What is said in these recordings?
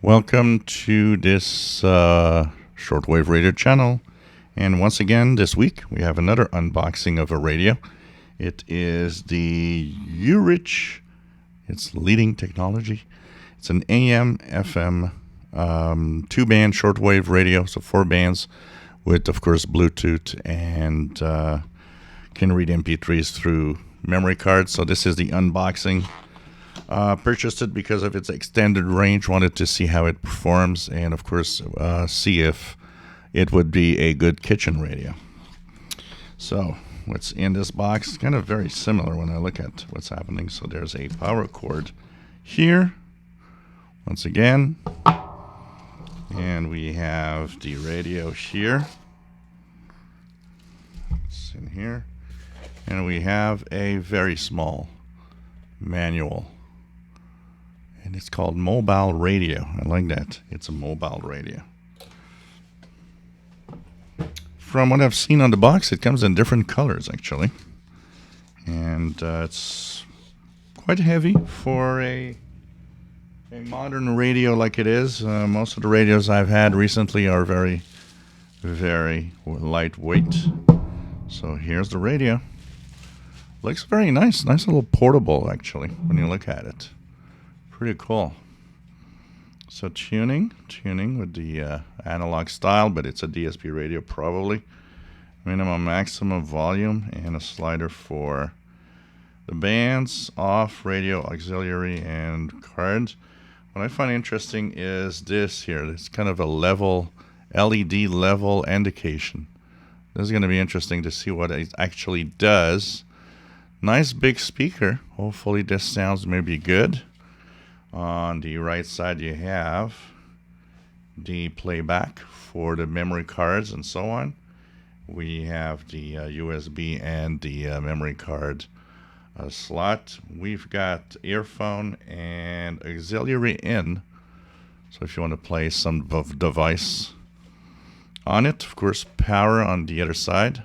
Welcome to this shortwave radio channel. And once again, this week, we have another unboxing of a radio. It is the Yewrich. It's leading technology. It's an AM FM 2-band shortwave radio, so 4 bands with, of course, Bluetooth, and can read MP3s through memory cards. So this is the unboxing. Purchased it because of its extended range, wanted to see how it performs, and of course see if it would be a good kitchen radio. So what's in this box, kind of very similar when I look at what's happening. So there's a power cord here, once again, and we have the radio here. It's in here, and we have a very small manual. And it's called mobile radio. I like that. It's a mobile radio. From what I've seen on the box, it comes in different colors, actually. And it's quite heavy for a modern radio like it is. Most of the radios I've had recently are very, very lightweight. So here's the radio. Looks very nice. Nice little portable, actually, when you look at it. Pretty cool. So tuning with the analog style, but it's a DSP radio probably. Minimum, maximum volume, and a slider for the bands, off, radio, auxiliary, and cards. What I find interesting is this here. It's kind of a level, LED level indication. This is going to be interesting to see what it actually does. Nice big speaker. Hopefully this sounds maybe good. On the right side you have the playback for the memory cards and so on. We have the USB and the memory card slot. We've got earphone and auxiliary in. So if you want to play some device on it, of course, power on the other side.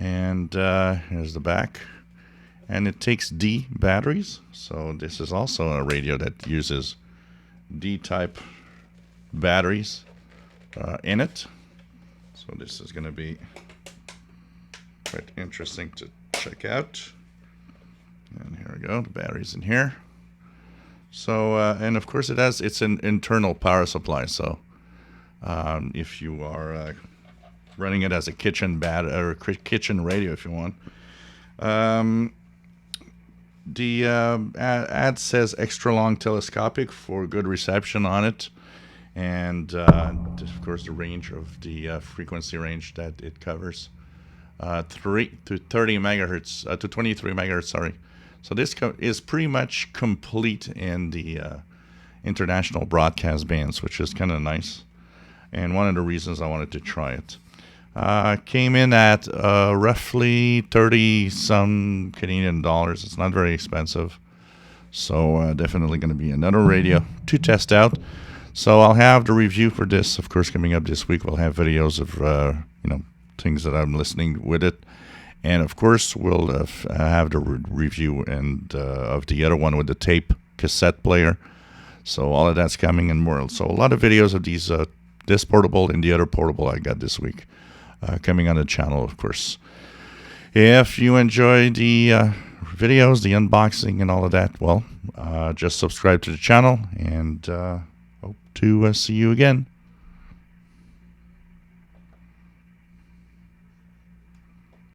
And here's the back. And it takes D batteries, so this is also a radio that uses D-type batteries in it. So this is going to be quite interesting to check out. And here we go, the batteries in here. So, and of course it's an internal power supply, so if you are running it as a kitchen radio if you want. The ad says extra long telescopic for good reception on it, and of course the range of the frequency range that it covers, 3 to 30 megahertz to 23 megahertz. Sorry, so this is pretty much complete in the international broadcast bands, which is kind of nice, and one of the reasons I wanted to try it. Came in at roughly 30 some Canadian dollars. It's not very expensive, so definitely going to be another radio to test out. So I'll have the review for this, of course, coming up this week. We'll have videos of things that I'm listening with it, and of course we'll have the review and of the other one with the tape cassette player. So all of that's coming and more. So a lot of videos of these this portable and the other portable I got this week. Coming on the channel, of course. If you enjoy the videos, the unboxing and all of that, well, just subscribe to the channel, and hope to see you again.